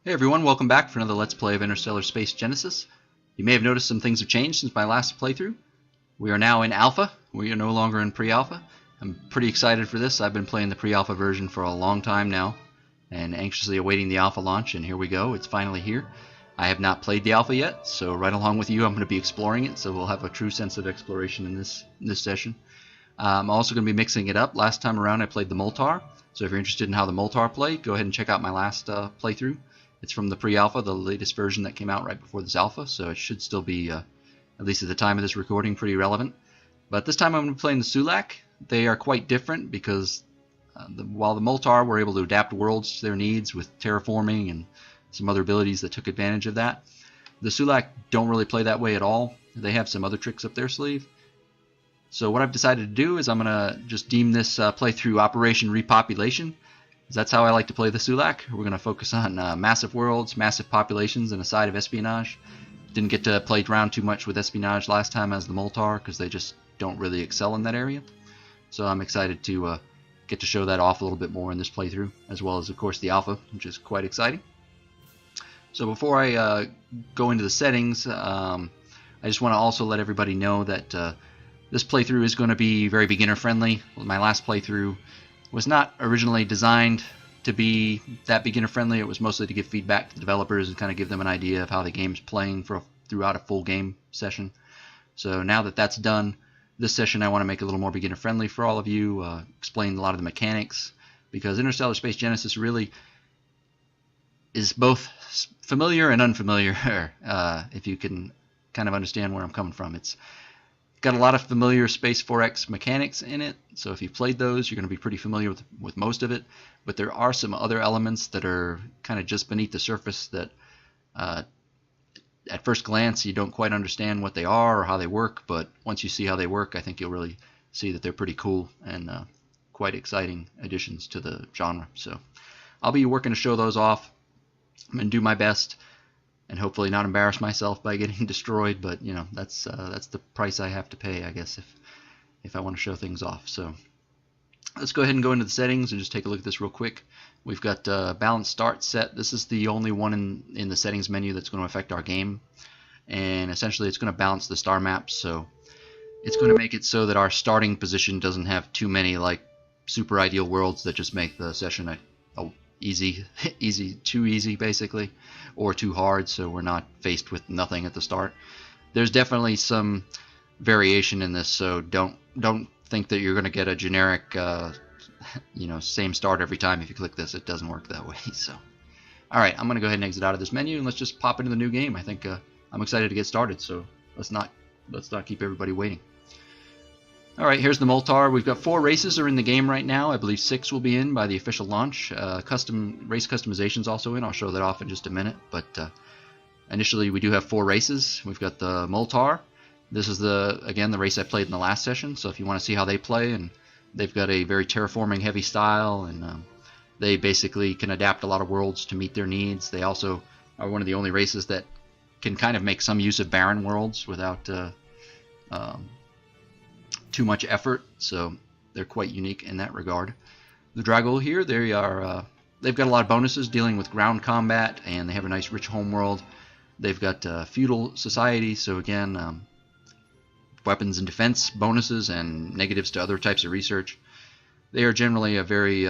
Hey everyone, welcome back for another Let's Play of Interstellar Space Genesis. You may have noticed some things have changed since my last playthrough. We are now in Alpha. We are no longer in Pre-Alpha. I'm pretty excited for this. I've been playing the Pre-Alpha version for a long time now and anxiously awaiting the Alpha launch, and here we go. It's finally here. I have not played the Alpha yet, so right along with you I'm going to be exploring it, so we'll have a true sense of exploration in this session. I'm also going to be mixing it up. Last time around I played the Moltar, so if you're interested in how the Moltar play, go ahead and check out my last playthrough. It's from the pre-alpha, the latest version that came out right before this alpha, so it should still be, at least at the time of this recording, pretty relevant. But this time I'm going to be playing the Sulak. They are quite different because while the Moltar were able to adapt worlds to their needs with terraforming and some other abilities that took advantage of that, the Sulak don't really play that way at all. They have some other tricks up their sleeve. So what I've decided to do is I'm going to just deem this playthrough Operation Repopulation. That's how I like to play the Sulak. We're going to focus on massive worlds, massive populations, and a side of espionage. Didn't get to play around too much with espionage last time as the Moltar because they just don't really excel in that area. So I'm excited to get to show that off a little bit more in this playthrough, as well as, of course, the Alpha, which is quite exciting. So before I go into the settings, I just want to also let everybody know that this playthrough is going to be very beginner-friendly. My last playthrough was not originally designed to be that beginner friendly. It was mostly to give feedback to the developers and kind of give them an idea of how the game's playing throughout a full game session. So now that that's done, this session I want to make a little more beginner friendly for all of you, explain a lot of the mechanics, because Interstellar Space Genesis really is both familiar and unfamiliar, if you can kind of understand where I'm coming from. It's got a lot of familiar Space 4X mechanics in it, so if you've played those, you're going to be pretty familiar with most of it. But there are some other elements that are kind of just beneath the surface that at first glance you don't quite understand what they are or how they work, but once you see how they work, I think you'll really see that they're pretty cool and quite exciting additions to the genre. So I'll be working to show those off. I'm going to do my best and hopefully not embarrass myself by getting destroyed, but you know, that's the price I have to pay, I guess, if I want to show things off. So let's go ahead and go into the settings and just take a look at this real quick. We've got balanced start set. This is the only one in the settings menu that's going to affect our game, and essentially it's going to balance the star maps, so it's going to make it so that our starting position doesn't have too many like super ideal worlds that just make the session a too easy basically, or too hard, so we're not faced with nothing at the start. There's definitely some variation in this, so don't think that you're going to get a generic same start every time. If you click this, it doesn't work that way. So alright, I'm going to go ahead and exit out of this menu and let's just pop into the new game. I think I'm excited to get started, so let's not keep everybody waiting. Alright, here's the Moltar. We've got 4 races are in the game right now. I believe 6 will be in by the official launch. Race customization's also in. I'll show that off in just a minute. But initially we do have 4 races. We've got the Moltar. This is again the race I played in the last session. So if you want to see how they play, and they've got a very terraforming heavy style, and they basically can adapt a lot of worlds to meet their needs. They also are one of the only races that can kind of make some use of barren worlds without too much effort, so they're quite unique in that regard. The Dragul here, they've got a lot of bonuses dealing with ground combat, and they have a nice rich homeworld. They've got feudal society, so again, weapons and defense bonuses and negatives to other types of research. They are generally a very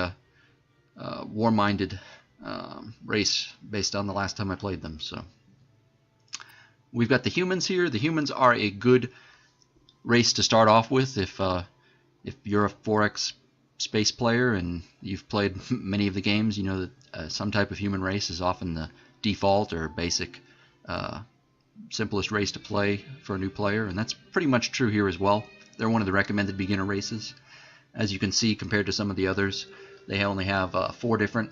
war-minded race based on the last time I played them. So we've got the humans here. The humans are a good race to start off with if you're a 4X space player and you've played many of the games. You know that some type of human race is often the default or basic simplest race to play for a new player, and that's pretty much true here as well. They're one of the recommended beginner races. As you can see, compared to some of the others, they only have 4 different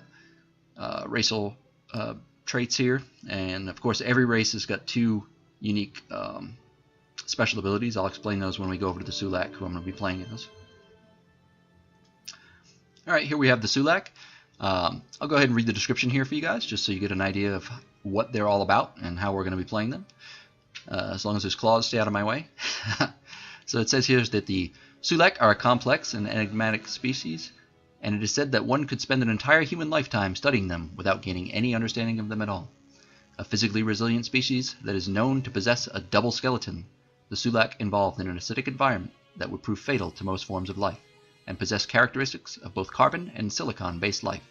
racial traits here, and of course every race has got 2 unique special abilities. I'll explain those when we go over to the Sulak, who I'm going to be playing as. Alright, here we have the Sulak. I'll go ahead and read the description here for you guys, just so you get an idea of what they're all about and how we're going to be playing them. As long as those claws stay out of my way. So it says here that the Sulak are a complex and enigmatic species and it is said that one could spend an entire human lifetime studying them without gaining any understanding of them at all. A physically resilient species that is known to possess a double skeleton, the Sulak evolved in an acidic environment that would prove fatal to most forms of life, and possess characteristics of both carbon and silicon-based life.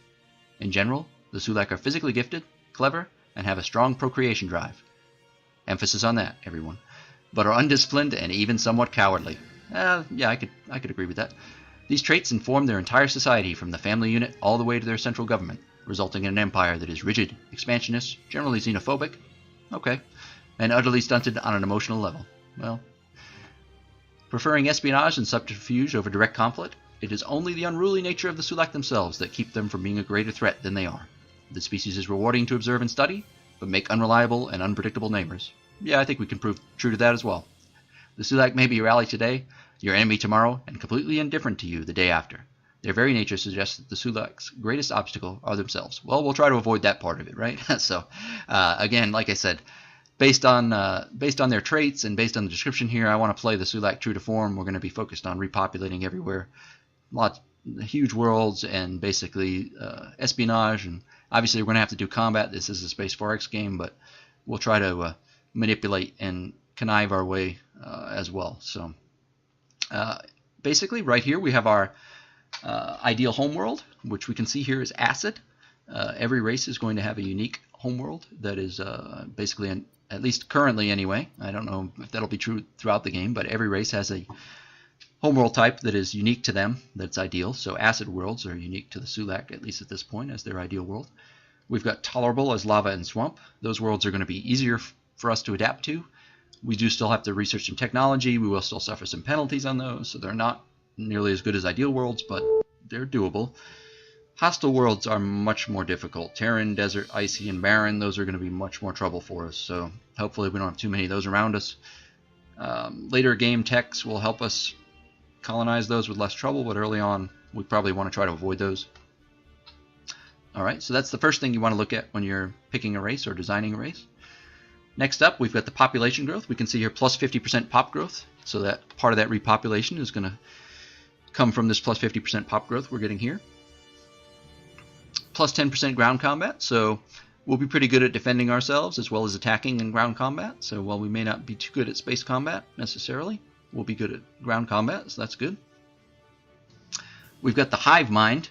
In general, the Sulak are physically gifted, clever, and have a strong procreation drive. Emphasis on that, everyone. But are undisciplined and even somewhat cowardly. Yeah, I could agree with that. These traits inform their entire society from the family unit all the way to their central government, resulting in an empire that is rigid, expansionist, generally xenophobic, okay, and utterly stunted on an emotional level. Well, preferring espionage and subterfuge over direct conflict, it is only the unruly nature of the Sulak themselves that keep them from being a greater threat than they are. The species is rewarding to observe and study, but make unreliable and unpredictable neighbors. Yeah, I think we can prove true to that as well. The Sulak may be your ally today, your enemy tomorrow, and completely indifferent to you the day after. Their very nature suggests that the Sulak's greatest obstacle are themselves. Well, we'll try to avoid that part of it, right? So, again, like I said, based on their traits and based on the description here, I want to play the Sulak true to form. We're going to be focused on repopulating everywhere, huge worlds, and basically espionage. And obviously, we're going to have to do combat. This is a Space 4X game, but we'll try to manipulate and connive our way as well. So, basically, right here we have our ideal homeworld, which we can see here is acid. Every race is going to have a unique homeworld that is basically, at least currently anyway, I don't know if that'll be true throughout the game, but every race has a homeworld type that is unique to them, that's ideal. So acid worlds are unique to the Sulak, at least at this point, as their ideal world. We've got tolerable as lava and swamp. Those worlds are going to be easier for us to adapt to. We do still have to research some technology. We will still suffer some penalties on those, so they're not nearly as good as ideal worlds, but they're doable. Hostile worlds are much more difficult. Terran, desert, icy, and barren, those are going to be much more trouble for us, so hopefully we don't have too many of those around us. Later game techs will help us colonize those with less trouble, but early on we probably want to try to avoid those. Alright, so that's the first thing you want to look at when you're picking a race or designing a race. Next up, we've got the population growth. We can see here plus 50% pop growth, so that part of that repopulation is going to come from this plus 50% pop growth we're getting here. Plus 10% ground combat, so we'll be pretty good at defending ourselves as well as attacking in ground combat. So while we may not be too good at space combat necessarily, we'll be good at ground combat, so that's good. We've got the hive mind.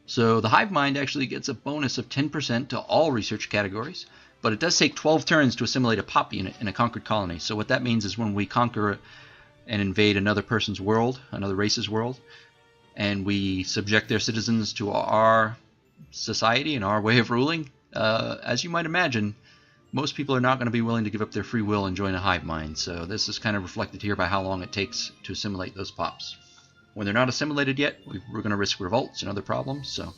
So the hive mind actually gets a bonus of 10% to all research categories, but it does take 12 turns to assimilate a pop unit in a conquered colony. So what that means is when we conquer and invade another person's world, another race's world, and we subject their citizens to our society and our way of ruling, as you might imagine, most people are not going to be willing to give up their free will and join a hive mind. So this is kind of reflected here by how long it takes to assimilate those pops. When they're not assimilated yet, we're going to risk revolts and other problems. So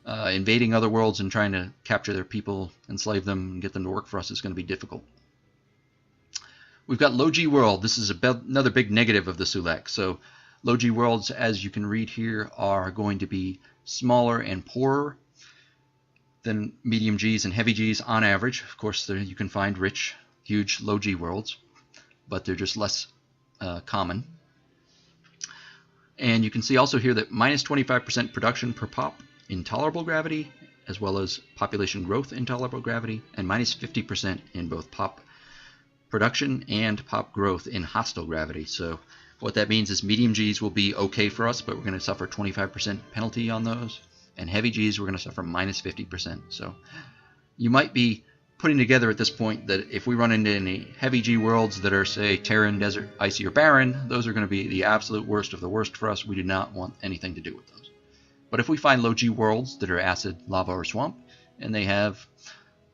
invading other worlds and trying to capture their people, enslave them, and get them to work for us is going to be difficult. We've got low G world. This is another big negative of the Sulak. So low G worlds, as you can read here, are going to be smaller and poorer than medium Gs and heavy Gs on average. Of course, you can find rich, huge low G worlds, but they're just less common. And you can see also here that minus 25% production per pop in tolerable gravity, as well as population growth in tolerable gravity, and minus 50% in both pop production and pop growth in hostile gravity. So what that means is medium Gs will be okay for us, but we're going to suffer 25% penalty on those. And heavy Gs, we're going to suffer minus 50%. So you might be putting together at this point that if we run into any heavy G worlds that are, say, Terran, desert, icy, or barren, those are going to be the absolute worst of the worst for us. We do not want anything to do with those. But if we find low G worlds that are acid, lava, or swamp, and they have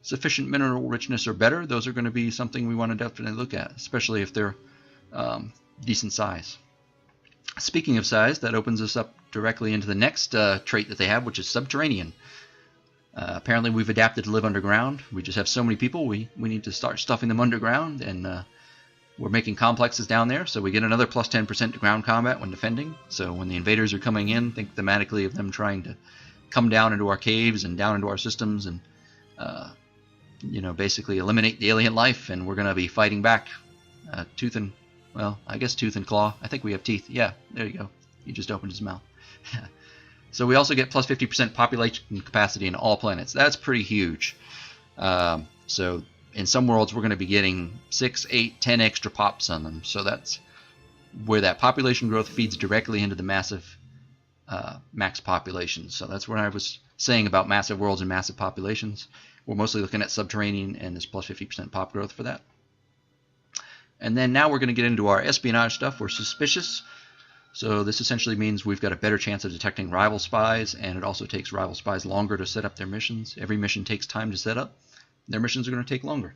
sufficient mineral richness or better, those are going to be something we want to definitely look at, especially if they're decent size. Speaking of size, that opens us up directly into the next trait that they have, which is subterranean. Apparently we've adapted to live underground. We just have so many people, we need to start stuffing them underground, and we're making complexes down there, so we get another plus 10% to ground combat when defending. So when the invaders are coming in, think thematically of them trying to come down into our caves and down into our systems and basically eliminate the alien life, and we're going to be fighting back tooth and claw. I think we have teeth. Yeah, there you go. He just opened his mouth. So we also get plus 50% population capacity in all planets. That's pretty huge. So in some worlds, we're going to be getting 6, 8, 10 extra pops on them. So that's where that population growth feeds directly into the massive max population. So that's what I was saying about massive worlds and massive populations. We're mostly looking at subterranean, and there's plus 50% pop growth for that. And then now we're going to get into our espionage stuff. We're suspicious. So this essentially means we've got a better chance of detecting rival spies, and it also takes rival spies longer to set up their missions. Every mission takes time to set up. Their missions are going to take longer.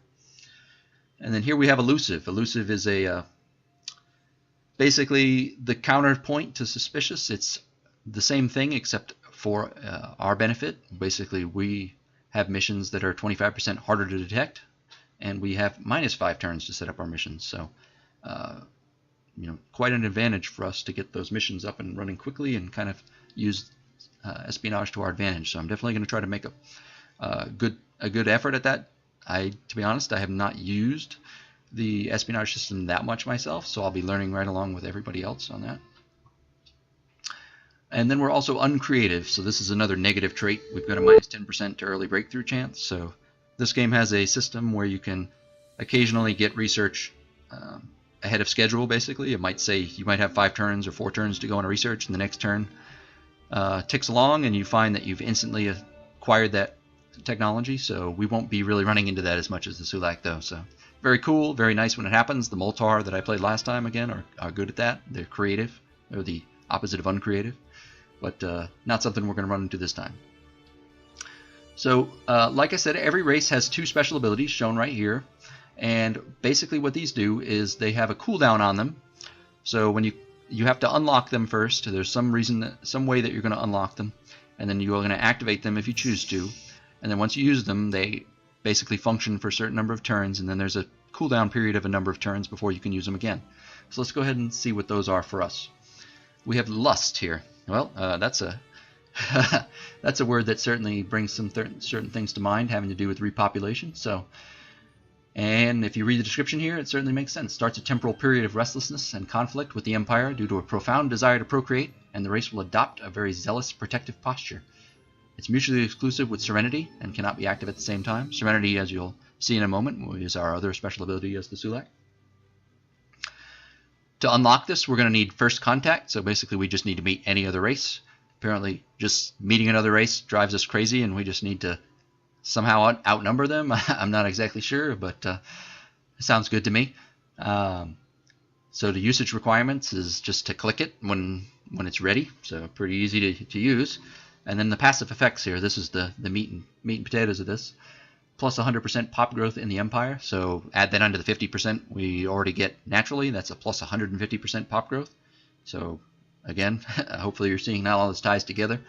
And then here we have elusive. Elusive is a basically the counterpoint to suspicious. It's the same thing except for our benefit. Basically, we have missions that are 25% harder to detect, and we have -5 turns to set up our missions. So, quite an advantage for us to get those missions up and running quickly and kind of use espionage to our advantage. So I'm definitely going to try to make a good effort at that. To be honest, I have not used the espionage system that much myself, so I'll be learning right along with everybody else on that. And then we're also uncreative, so this is another negative trait. We've got a -10% to early breakthrough chance. So this game has a system where you can occasionally get research ahead of schedule, basically. It might say you might have 5 turns or 4 turns to go on a research, and the next turn ticks along, and you find that you've instantly acquired that technology. So we won't be really running into that as much as the Sulak, though. So very cool, very nice when it happens. The Moltar that I played last time, again, are good at that. They're creative. They're the opposite of uncreative. But not something we're going to run into this time. So, like I said, every race has 2 special abilities shown right here. And basically what these do is they have a cooldown on them. So when you have to unlock them first. There's some way that you're going to unlock them. And then you're going to activate them if you choose to. And then once you use them, they basically function for a certain number of turns. And then there's a cooldown period of a number of turns before you can use them again. So let's go ahead and see what those are for us. We have lust here. Well, that's a that's a word that certainly brings some certain things to mind having to do with repopulation. So, and if you read the description here, it certainly makes sense. Starts a temporal period of restlessness and conflict with the Empire due to a profound desire to procreate, and the race will adopt a very zealous protective posture. It's mutually exclusive with Serenity and cannot be active at the same time. Serenity, as you'll see in a moment, is our other special ability as the Sulak. To unlock this, we're going to need first contact, so basically we just need to meet any other race. Apparently, just meeting another race drives us crazy, and we just need to somehow outnumber them. I'm not exactly sure, but it sounds good to me. So the usage requirements is just to click it when it's ready, so pretty easy to use. And then the passive effects here, this is the meat and potatoes of this. Plus 100% pop growth in the Empire, so add that onto the 50% we already get naturally. That's a plus 150% pop growth. So again, hopefully you're seeing now all this ties together.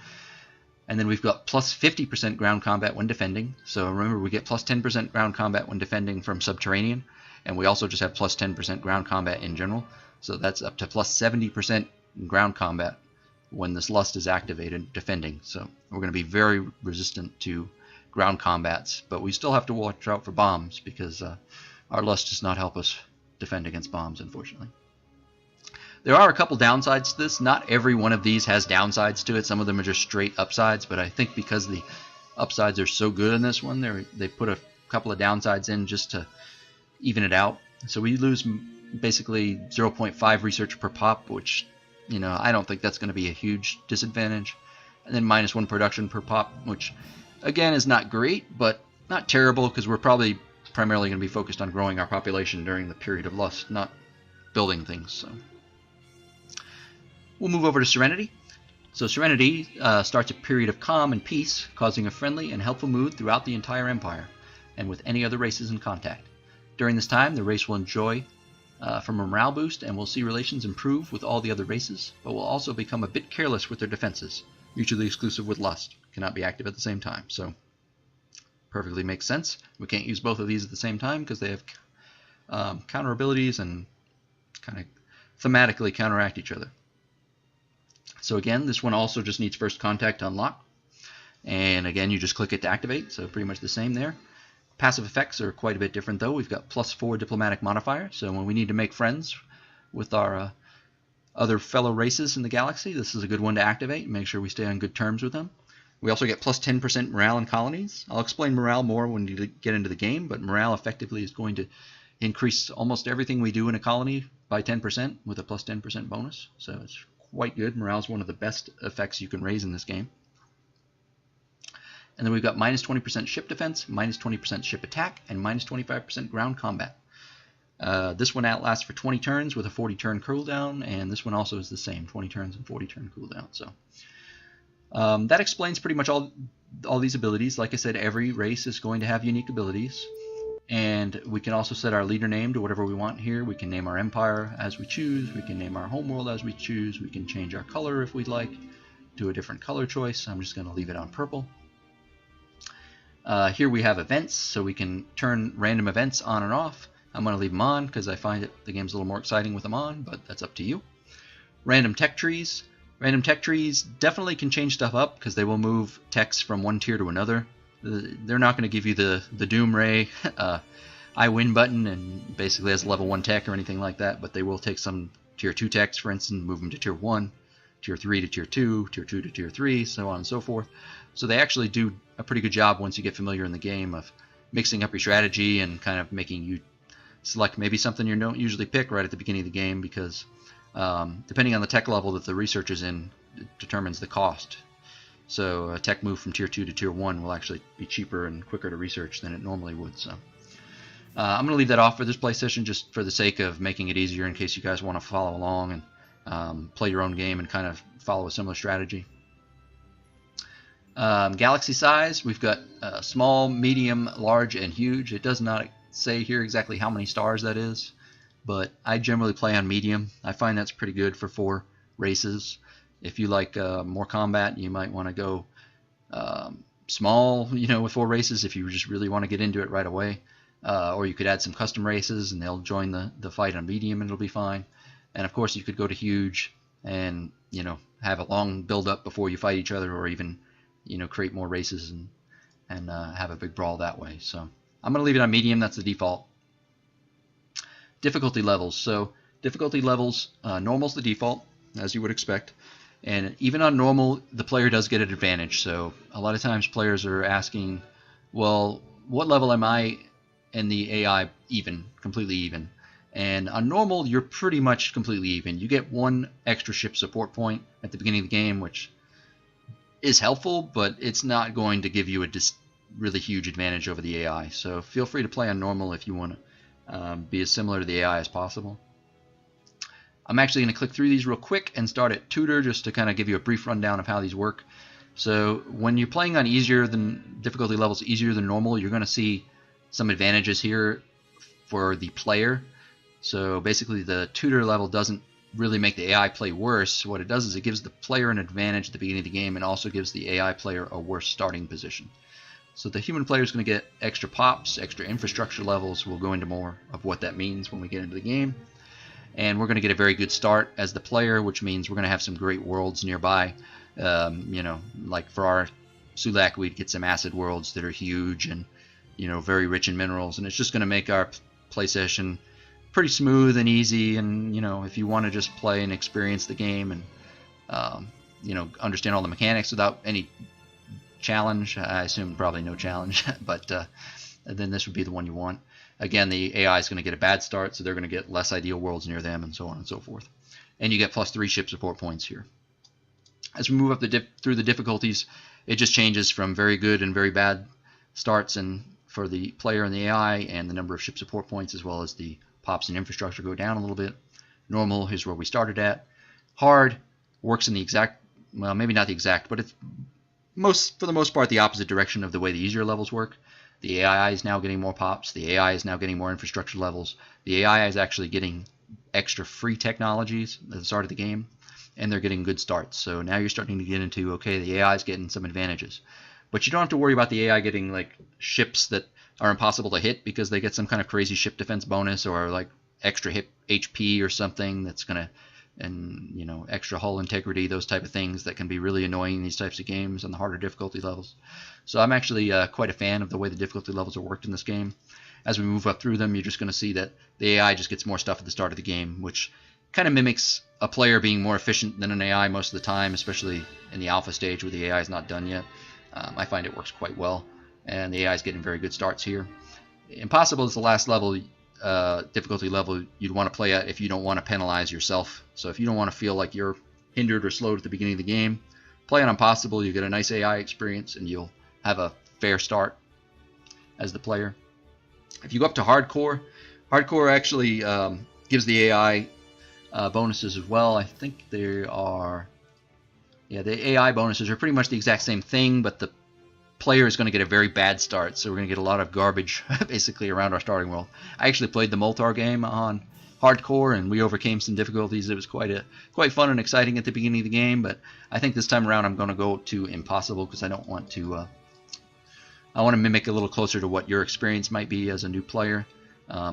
And then we've got plus 50% ground combat when defending. So remember, we get plus 10% ground combat when defending from subterranean, and we also just have plus 10% ground combat in general. So that's up to plus 70% ground combat when this lust is activated defending. So we're going to be very resistant to ground combats, but we still have to watch out for bombs because our lust does not help us defend against bombs, unfortunately. There are a couple downsides to this. Not every one of these has downsides to it. Some of them are just straight upsides, but I think because the upsides are so good in this one, they put a couple of downsides in just to even it out. So we lose basically 0.5 research per pop, which, I don't think that's going to be a huge disadvantage. And then -1 production per pop, which again is not great, but not terrible because we're probably primarily going to be focused on growing our population during the period of lust, not building things. So we'll move over to Serenity. So Serenity starts a period of calm and peace, causing a friendly and helpful mood throughout the entire Empire and with any other races in contact. During this time, the race will enjoy from a morale boost and will see relations improve with all the other races, but will also become a bit careless with their defenses. Mutually exclusive with lust. Cannot be active at the same time. So perfectly makes sense. We can't use both of these at the same time because they have counter abilities and kind of thematically counteract each other. So again, this one also just needs first contact to unlock. And again, you just click it to activate. So pretty much the same there. Passive effects are quite a bit different though. We've got +4 diplomatic modifier. So when we need to make friends with our other fellow races in the galaxy, this is a good one to activate. Make sure we stay on good terms with them. We also get plus 10% morale in colonies. I'll explain morale more when you get into the game, but morale effectively is going to increase almost everything we do in a colony by 10% with a plus 10% bonus. So it's quite good. Morale is one of the best effects you can raise in this game. And then we've got minus 20% ship defense, minus 20% ship attack, and minus 25% ground combat. This one outlasts for 20 turns with a 40-turn cooldown, and this one also is the same, 20 turns and 40-turn cooldown. So that explains pretty much all these abilities. Like I said, every race is going to have unique abilities, and we can also set our leader name to whatever we want here. We can name our empire as we choose. We can name our homeworld as we choose. We can change our color if we'd like, do a different color choice. I'm just going to leave it on purple. Here we have events, so we can turn random events on and off. I'm going to leave them on because I find the game's a little more exciting with them on, but that's up to you. Random tech trees. Random tech trees definitely can change stuff up because they will move techs from one tier to another. They're not going to give you the Doom Ray I win button and basically as level 1 tech or anything like that, but they will take some tier 2 techs, for instance, move them to tier 1, tier 3 to tier 2, tier 2 to tier 3, so on and so forth. So they actually do a pretty good job once you get familiar in the game of mixing up your strategy and kind of making you select maybe something you don't usually pick right at the beginning of the game, because depending on the tech level that the research is in, it determines the cost. So a tech move from tier 2 to tier 1 will actually be cheaper and quicker to research than it normally would. So I'm going to leave that off for this play session just for the sake of making it easier in case you guys want to follow along and play your own game and kind of follow a similar strategy. Galaxy size, we've got small, medium, large, and huge. It does not say here exactly how many stars that is, but I generally play on medium. I find that's pretty good for 4 races. If you like more combat, you might want to go small, with 4 races if you just really want to get into it right away. Or you could add some custom races and they'll join the fight on medium and it'll be fine. And of course you could go to huge and have a long build up before you fight each other, or even create more races and have a big brawl that way. So I'm going to leave it on medium. That's the default. Difficulty levels. So difficulty levels, normal's the default, as you would expect. And even on normal, the player does get an advantage. So a lot of times players are asking, well, what level am I in the AI even, completely even? And on normal, you're pretty much completely even. You get 1 extra ship support point at the beginning of the game, which is helpful, but it's not going to give you a really huge advantage over the AI. So feel free to play on normal if you want to be as similar to the AI as possible. I'm actually going to click through these real quick and start at tutor just to kind of give you a brief rundown of how these work. So when you're playing on difficulty levels easier than normal, you're going to see some advantages here for the player. So basically the tutor level doesn't really make the AI play worse. What it does is it gives the player an advantage at the beginning of the game and also gives the AI player a worse starting position. So the human player is going to get extra pops, extra infrastructure levels. We'll go into more of what that means when we get into the game. And we're going to get a very good start as the player, which means we're going to have some great worlds nearby. Like for our Sulak, we'd get some acid worlds that are huge and very rich in minerals, and it's just going to make our play session pretty smooth and easy. And if you want to just play and experience the game and understand all the mechanics without any challenge, I assume probably no challenge, but then this would be the one you want. Again, the AI is going to get a bad start, so they're going to get less ideal worlds near them, and so on and so forth. And you get plus 3 ship support points here. As we move up through the difficulties, it just changes from very good and very bad starts and for the player and the AI, and the number of ship support points as well as the pops and infrastructure go down a little bit. Normal is where we started at. Hard works in the exact, well, maybe not the exact, but it's for the most part the opposite direction of the way the easier levels work. The AI is now getting more pops. The AI is now getting more infrastructure levels. The AI is actually getting extra free technologies at the start of the game, and they're getting good starts. So now you're starting to get into, okay, the AI is getting some advantages. But you don't have to worry about the AI getting like ships that are impossible to hit because they get some kind of crazy ship defense bonus or like extra hit HP or something that's going to, and extra hull integrity, those type of things that can be really annoying in these types of games on the harder difficulty levels. So I'm actually quite a fan of the way the difficulty levels are worked in this game. As we move up through them, you're just going to see that the AI just gets more stuff at the start of the game, which kind of mimics a player being more efficient than an AI most of the time, especially in the alpha stage where the AI is not done yet. I find it works quite well, and the AI is getting very good starts here. Impossible is the last level, difficulty level you'd want to play at if you don't want to penalize yourself. So if you don't want to feel like you're hindered or slowed at the beginning of the game, play on Impossible. You get a nice AI experience, and you'll have a fair start as the player. If you go up to Hardcore, Hardcore actually gives the AI bonuses as well. I think there are, yeah, the AI bonuses are pretty much the exact same thing, but the player is going to get a very bad start, so we're going to get a lot of garbage basically around our starting world. I actually played the Moltar game on Hardcore, and we overcame some difficulties. It was quite fun and exciting at the beginning of the game, but I think this time around I'm going to go to Impossible because I don't want to. I want to mimic a little closer to what your experience might be as a new player.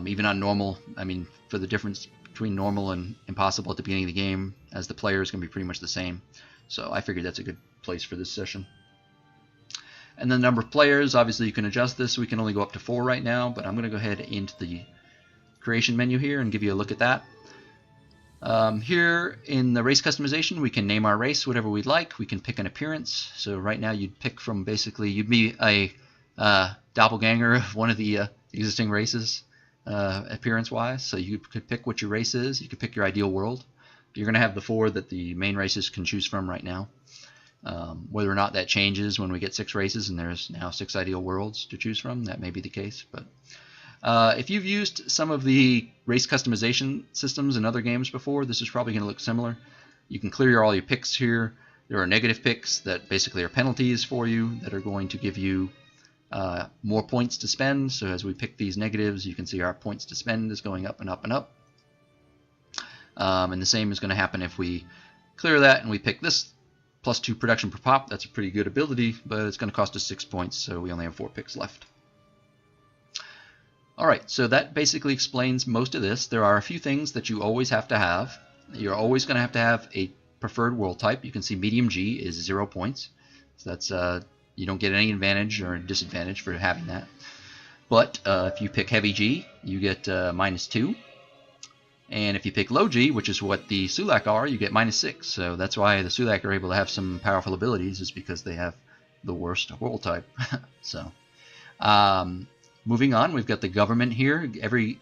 Even on normal, I mean, for the difference between normal and Impossible at the beginning of the game, as the player is going to be pretty much the same. So I figured that's a good place for this session. And then the number of players, obviously you can adjust this. We can only go up to 4 right now, but I'm going to go ahead into the creation menu here and give you a look at that. Here in the race customization, we can name our race whatever we'd like. We can pick an appearance. So right now you'd pick from basically, you'd be a doppelganger of one of the existing races appearance-wise. So you could pick what your race is. You could pick your ideal world. You're going to have the 4 that the main races can choose from right now. Whether or not that changes when we get 6 races and there's now 6 ideal worlds to choose from, that may be the case. But if you've used some of the race customization systems in other games before, this is probably going to look similar. You can clear all your picks here. There are negative picks that basically are penalties for you that are going to give you more points to spend. So as we pick these negatives, you can see our points to spend is going up and up and up. And the same is going to happen if we clear that and we pick this +2 production per pop. That's a pretty good ability, but it's going to cost us 6 points, so we only have 4 picks left. Alright, so that basically explains most of this. There are a few things that you always have to have. You're always going to have a preferred world type. You can see medium G is 0 points. So that's you don't get any advantage or disadvantage for having that. But if you pick heavy G, you get -2. And if you pick low G, which is what the Sulak are, you get -6. So that's why the Sulak are able to have some powerful abilities, is because they have the worst world type. So, moving on, we've got the government here. Every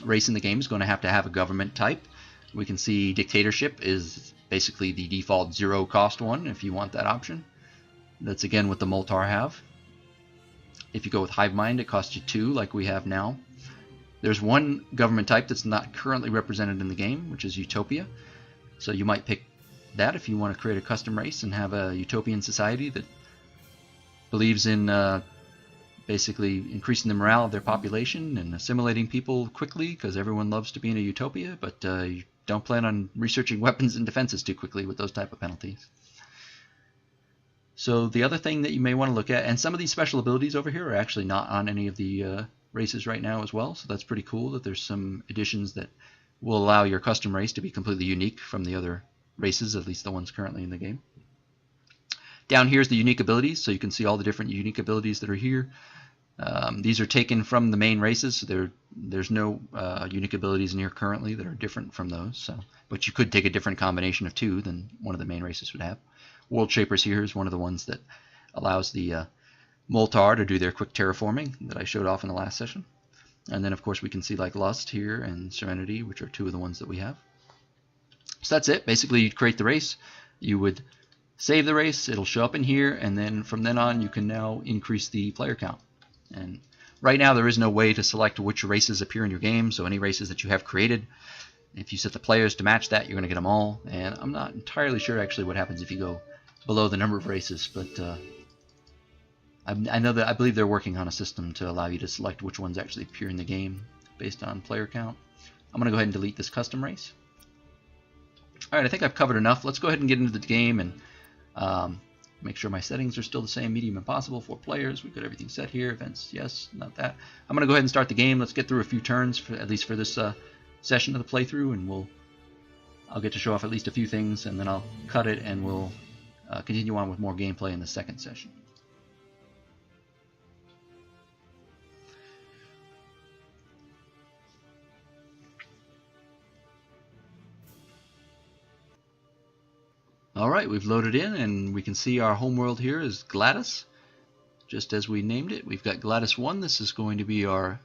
race in the game is going to have a government type. We can see dictatorship is basically the default 0 cost one if you want that option. That's again what the Moltar have. If you go with hive mind, it costs you 2 like we have now. There's one government type that's not currently represented in the game, which is Utopia. So you might pick that if you want to create a custom race and have a utopian society that believes in basically increasing the morale of their population and assimilating people quickly, because everyone loves to be in a utopia, but you don't plan on researching weapons and defenses too quickly with those type of penalties. So the other thing that you may want to look at, and some of these special abilities over here are actually not on any of the races right now as well, so that's pretty cool that there's some additions that will allow your custom race to be completely unique from the other races, at least the ones currently in the game. Down here is the unique abilities, so you can see all the different unique abilities that are here. These are taken from the main races, so there's no unique abilities in here currently that are different from those. So, but you could take a different combination of 2 than one of the main races would have. World Shapers here is one of the ones that allows the Moltar to do their quick terraforming that I showed off in the last session. And then of course we can see like Lust here and Serenity, which are 2 of the ones that we have. So that's it. Basically you'd create the race, you would save the race, it'll show up in here, and then from then on you can now increase the player count. And right now there is no way to select which races appear in your game, so any races that you have created, if you set the players to match that, you're going to get them all. And I'm not entirely sure actually what happens if you go below the number of races, but I believe they're working on a system to allow you to select which ones actually appear in the game based on player count. I'm going to go ahead and delete this custom race. Alright, I think I've covered enough. Let's go ahead and get into the game and make sure my settings are still the same. Medium impossible, 4 players. We've got everything set here. Events, yes, not that. I'm going to go ahead and start the game. Let's get through a few turns, at least for this session of the playthrough, and I'll get to show off at least a few things, and then I'll cut it, and we'll continue on with more gameplay in the second session. Alright, we've loaded in and we can see our homeworld here is Gladys, just as we named it. We've got Gladys 1. This is going to be our,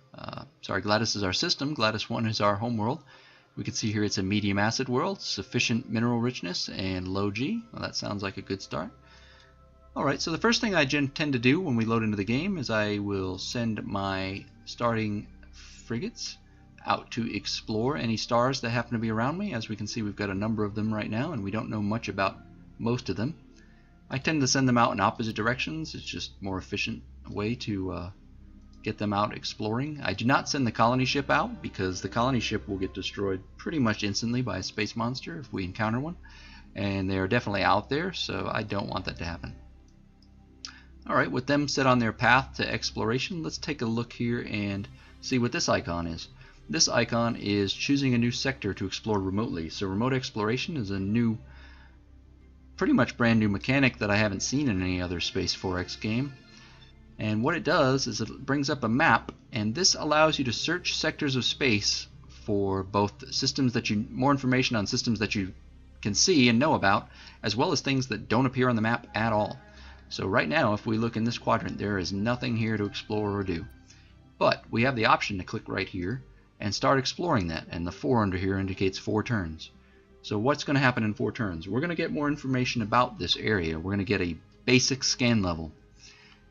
Gladys is our system. Gladys 1 is our homeworld. We can see here it's a medium acid world, sufficient mineral richness, and low G. Well, that sounds like a good start. Alright, so the first thing I tend to do when we load into the game is I will send my starting frigates out to explore any stars that happen to be around me. As we can see, we've got a number of them right now, and we don't know much about most of them. I tend to send them out in opposite directions. It's just more efficient way to get them out exploring. I do not send the colony ship out because the colony ship will get destroyed pretty much instantly by a space monster if we encounter one, and they are definitely out there, so I don't want that to happen. Alright, with them set on their path to exploration, let's take a look here and see what this icon is. This icon is choosing a new sector to explore remotely. So remote exploration is a new, pretty much brand new mechanic that I haven't seen in any other Space 4X game. And what it does is it brings up a map, and this allows you to search sectors of space for both systems that more information on systems that you can see and know about, as well as things that don't appear on the map at all. So right now, if we look in this quadrant, there is nothing here to explore or do. But we have the option to click right here and start exploring that, and the 4 under here indicates 4 turns. So what's going to happen in 4 turns? We're going to get more information about this area. We're going to get a basic scan level,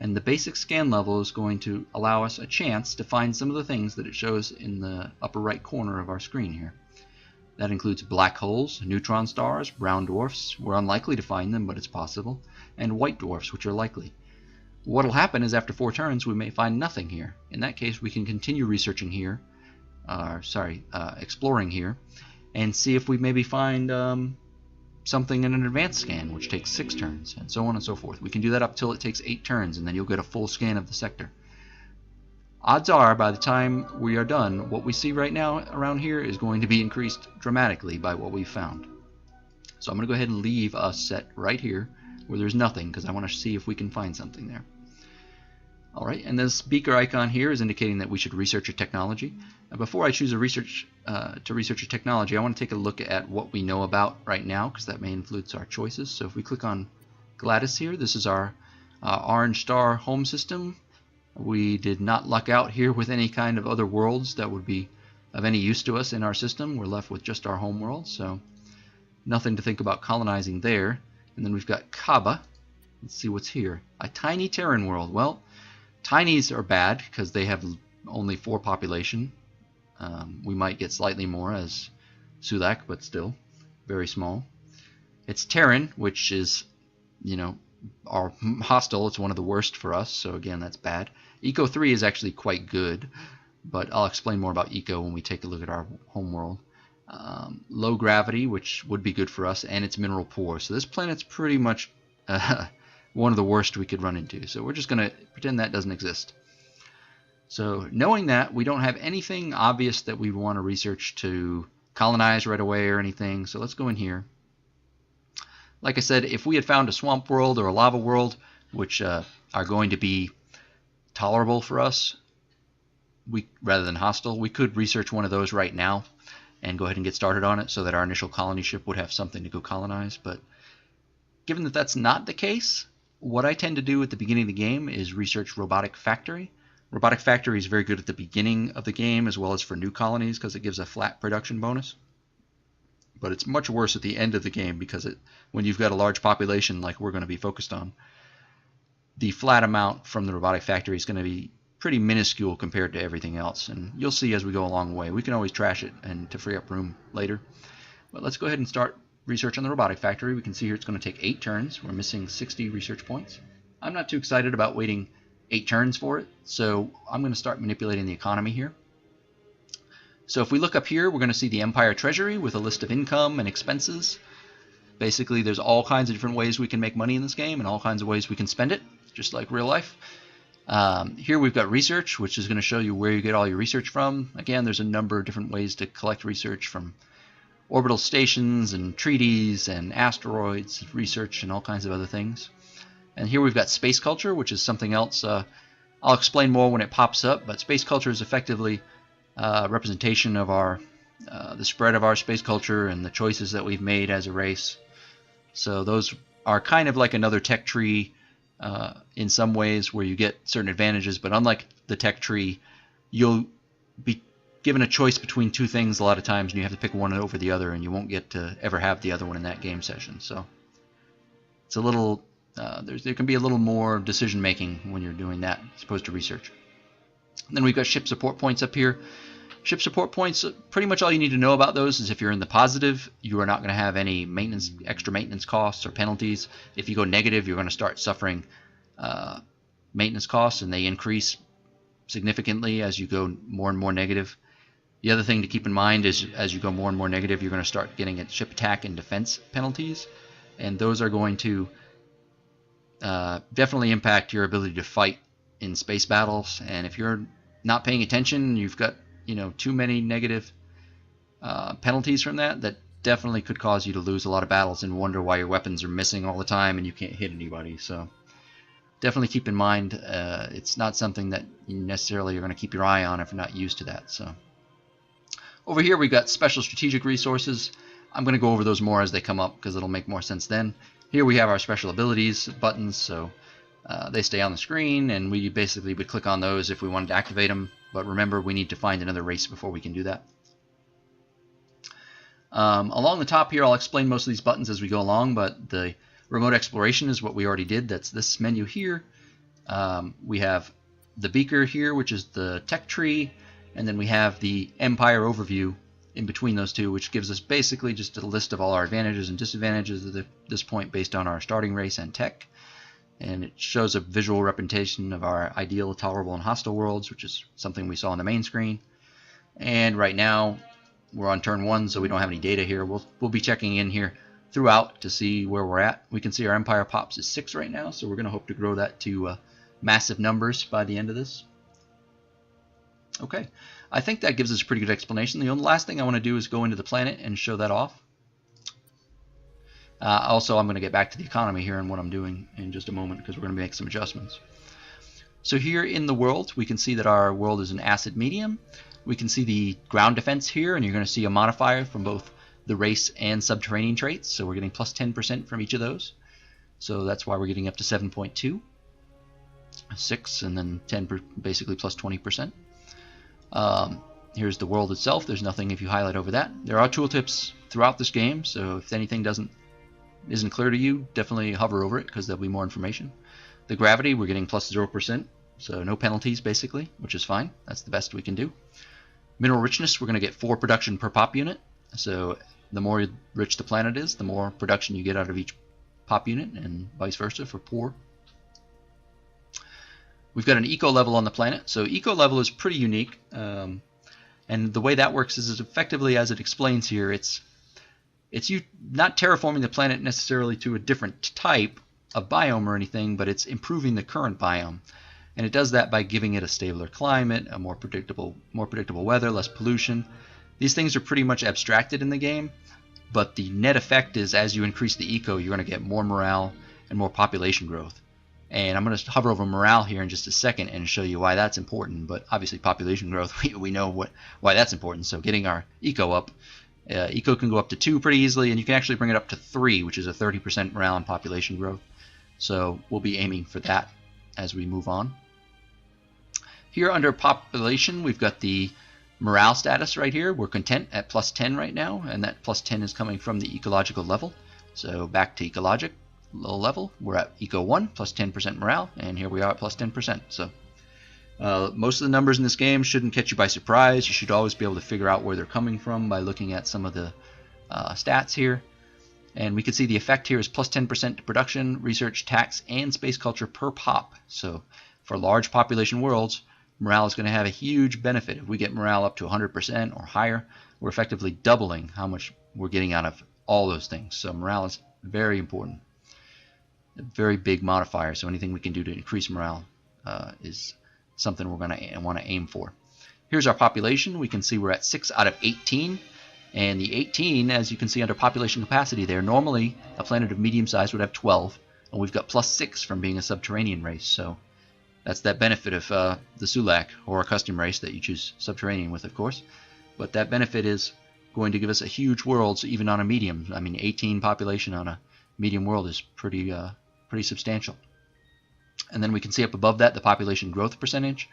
and the basic scan level is going to allow us a chance to find some of the things that it shows in the upper right corner of our screen here. That includes black holes, neutron stars, brown dwarfs. We're unlikely to find them, but it's possible, and white dwarfs, which are likely. What will happen is after 4 turns we may find nothing here. In that case, we can continue researching here, exploring here, and see if we maybe find something in an advanced scan, which takes 6 turns, and so on and so forth. We can do that up till it takes 8 turns, and then you'll get a full scan of the sector. Odds are, by the time we are done, what we see right now around here is going to be increased dramatically by what we've found. So I'm going to go ahead and leave us set right here where there's nothing, because I want to see if we can find something there. Alright, and this beaker icon here is indicating that we should research a technology. Before I choose a research a technology, I want to take a look at what we know about right now, because that may influence our choices. So if we click on Gladys here, this is our orange star home system. We did not luck out here with any kind of other worlds that would be of any use to us in our system. We're left with just our home world, so nothing to think about colonizing there. And then we've got Kaba. Let's see what's here. A tiny Terran world. Well, tinies are bad because they have only 4 population. We might get slightly more as Sulak, but still very small. It's Terran, which is, our hostile. It's one of the worst for us, so again, that's bad. Eco 3 is actually quite good, but I'll explain more about Eco when we take a look at our home world. Low gravity, which would be good for us, and it's mineral poor. So this planet's pretty much one of the worst we could run into. So we're just going to pretend that doesn't exist. So knowing that, we don't have anything obvious that we want to research to colonize right away or anything. So let's go in here. Like I said, if we had found a swamp world or a lava world, which are going to be tolerable for us, rather than hostile, we could research one of those right now and go ahead and get started on it so that our initial colony ship would have something to go colonize. But given that that's not the case, what I tend to do at the beginning of the game is research Robotic Factory. Robotic Factory is very good at the beginning of the game as well as for new colonies because it gives a flat production bonus. But it's much worse at the end of the game because when you've got a large population like we're going to be focused on, the flat amount from the Robotic Factory is going to be pretty minuscule compared to everything else. And you'll see as we go along the way. We can always trash it and to free up room later. But let's go ahead and start research on the Robotic Factory. We can see here it's going to take 8 turns. We're missing 60 research points. I'm not too excited about waiting 8 turns for it, so I'm going to start manipulating the economy here. So if we look up here, we're going to see the Empire Treasury with a list of income and expenses. Basically, there's all kinds of different ways we can make money in this game and all kinds of ways we can spend it, just like real life. Here we've got research, which is going to show you where you get all your research from. Again, there's a number of different ways to collect research, from orbital stations and treaties and asteroids research and all kinds of other things. And here we've got space culture, which is something else. I'll explain more when it pops up, but space culture is effectively representation of the spread of our space culture and the choices that we've made as a race. So those are kind of like another tech tree in some ways, where you get certain advantages, but unlike the tech tree, you'll be given a choice between two things a lot of times, and you have to pick one over the other, and you won't get to ever have the other one in that game session. So it's a little, there can be a little more decision making when you're doing that as opposed to research. And then we've got ship support points up here. Ship support points, pretty much all you need to know about those is if you're in the positive, you are not going to have any extra maintenance costs or penalties. If you go negative, you're going to start suffering maintenance costs, and they increase significantly as you go more and more negative. The other thing to keep in mind is as you go more and more negative, you're going to start getting at ship attack and defense penalties, and those are going to definitely impact your ability to fight in space battles. And if you're not paying attention, you've got too many negative penalties from that definitely could cause you to lose a lot of battles and wonder why your weapons are missing all the time and you can't hit anybody. So definitely keep in mind, it's not something that you necessarily are going to keep your eye on if you're not used to that. So over here we've got special strategic resources. I'm going to go over those more as they come up because it'll make more sense then. Here we have our special abilities buttons, so they stay on the screen, and we basically would click on those if we wanted to activate them. But remember, we need to find another race before we can do that. Along the top here, I'll explain most of these buttons as we go along, but the remote exploration is what we already did. That's this menu here. We have the beaker here, which is the tech tree, and then we have the Empire overview in between those two, which gives us basically just a list of all our advantages and disadvantages at this point based on our starting race and tech. And it shows a visual representation of our ideal, tolerable, and hostile worlds, which is something we saw on the main screen. And right now, we're on turn 1, so we don't have any data here. We'll be checking in here throughout to see where we're at. We can see our Empire Pops is 6 right now, so we're going to hope to grow that to massive numbers by the end of this. Okay, I think that gives us a pretty good explanation. The only last thing I want to do is go into the planet and show that off. Also, I'm going to get back to the economy here and what I'm doing in just a moment because we're going to make some adjustments. So here in the world, we can see that our world is an acid medium. We can see the ground defense here, and you're going to see a modifier from both the race and subterranean traits. So we're getting plus 10% from each of those. So that's why we're getting up to 7.2, 6, and then 10, basically plus 20%. Here's the world itself. There's nothing if you highlight over that. There are tooltips throughout this game, so if anything isn't clear to you, definitely hover over it because there'll be more information. The gravity, we're getting plus 0%, so no penalties basically, which is fine. That's the best we can do. Mineral richness, we're going to get 4 production per pop unit. So the more rich the planet is, the more production you get out of each pop unit, and vice versa for poor. We've got an eco level on the planet. So eco level is pretty unique, and the way that works is effectively, as it explains here, it's you not terraforming the planet necessarily to a different type of biome or anything, but it's improving the current biome. And it does that by giving it a stabler climate, a more predictable weather, less pollution. These things are pretty much abstracted in the game, but the net effect is as you increase the eco, you're going to get more morale and more population growth. And I'm going to hover over morale here in just a second and show you why that's important. But obviously population growth, we know why that's important. So getting our eco up, eco can go up to 2 pretty easily, and you can actually bring it up to 3, which is a 30% morale and population growth. So we'll be aiming for that as we move on. Here under population, we've got the morale status right here. We're content at plus 10 right now, and that plus 10 is coming from the ecological level. So back to ecologic level, we're at eco 1, plus 10% morale, and here we are at plus 10%. So most of the numbers in this game shouldn't catch you by surprise. You should always be able to figure out where they're coming from by looking at some of the stats here. And we can see the effect here is plus 10% to production, research, tax, and space culture per pop. So for large population worlds, morale is going to have a huge benefit. If we get morale up to 100% or higher, we're effectively doubling how much we're getting out of all those things. So morale is very important. A very big modifier, so anything we can do to increase morale is something we're going to want to aim for. Here's our population. We can see we're at 6 out of 18, and the 18, as you can see under population capacity there, normally a planet of medium size would have 12, and we've got plus 6 from being a subterranean race. So that's that benefit of the Sulak, or a custom race that you choose subterranean with, of course. But that benefit is going to give us a huge world, so even on a medium. I mean, 18 population on a medium world is pretty substantial. And then we can see up above that the population growth percentage,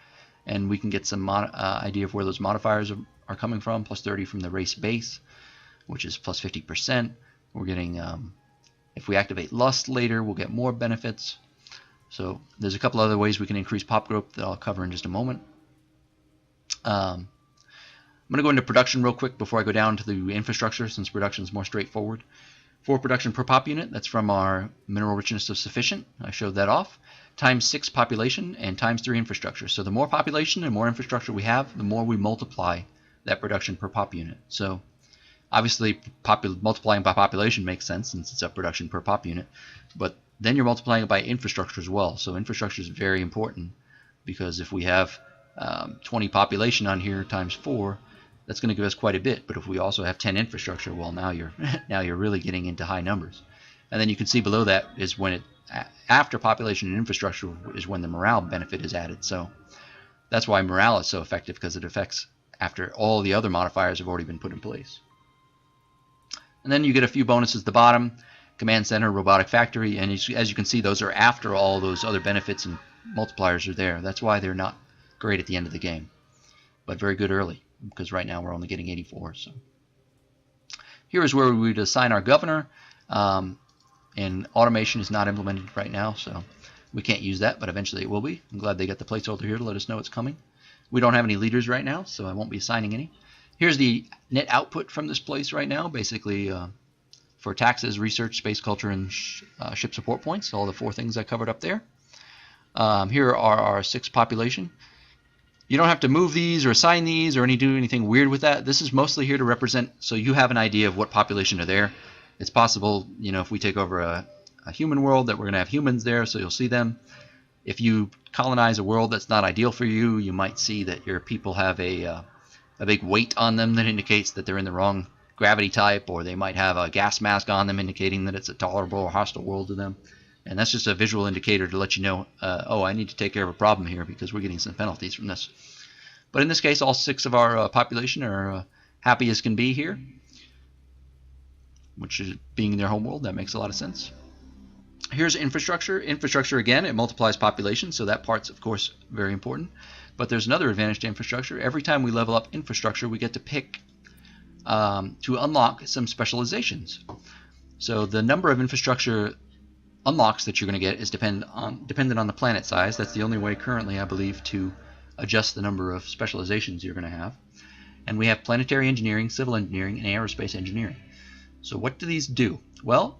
and we can get some idea of where those modifiers are coming from. Plus 30 from the race base, which is plus 50%. We're getting, if we activate lust later, we'll get more benefits. So there's a couple other ways we can increase pop growth that I'll cover in just a moment. I'm going to go into production real quick before I go down to the infrastructure, since production is more straightforward. For production per pop unit, that's from our mineral richness of sufficient. I showed that off. Times 6 population and times 3 infrastructure. So the more population and more infrastructure we have, the more we multiply that production per pop unit. So obviously multiplying by population makes sense since it's a production per pop unit, but then you're multiplying it by infrastructure as well. So infrastructure is very important, because if we have 20 population on here times 4, that's going to give us quite a bit. But if we also have 10 infrastructure, well, now you're really getting into high numbers. And then you can see below that is when after population and infrastructure is when the morale benefit is added. So that's why morale is so effective, because it affects after all the other modifiers have already been put in place. And then you get a few bonuses at the bottom: command center, robotic factory, and as you can see, those are after all those other benefits and multipliers are there. That's why they're not great at the end of the game, but very good early, because right now we're only getting 84. So here is where we would assign our governor, and automation is not implemented right now, so we can't use that, but eventually it will be. I'm glad they got the placeholder here to let us know it's coming. We don't have any leaders right now, so I won't be assigning any. Here's the net output from this place right now, basically for taxes, research, space culture, and ship support points, all the 4 things I covered up there. Here are our 6 population. You don't have to move these or assign these or do anything weird with that. This is mostly here to represent, so you have an idea of what population are there. It's possible, if we take over a human world, that we're going to have humans there, so you'll see them. If you colonize a world that's not ideal for you, you might see that your people have a big weight on them that indicates that they're in the wrong gravity type, or they might have a gas mask on them indicating that it's a tolerable or hostile world to them. And that's just a visual indicator to let you know, oh, I need to take care of a problem here because we're getting some penalties from this. But in this case, all 6 of our population are happy as can be here, which is being in their home world. That makes a lot of sense. Here's infrastructure. Infrastructure, again, it multiplies population, so that part's, of course, very important. But there's another advantage to infrastructure. Every time we level up infrastructure, we get to pick to unlock some specializations. So the number of infrastructure unlocks that you're going to get is dependent on the planet size. That's the only way currently, I believe, to adjust the number of specializations you're going to have. And we have planetary engineering, civil engineering, and aerospace engineering. So what do these do? Well,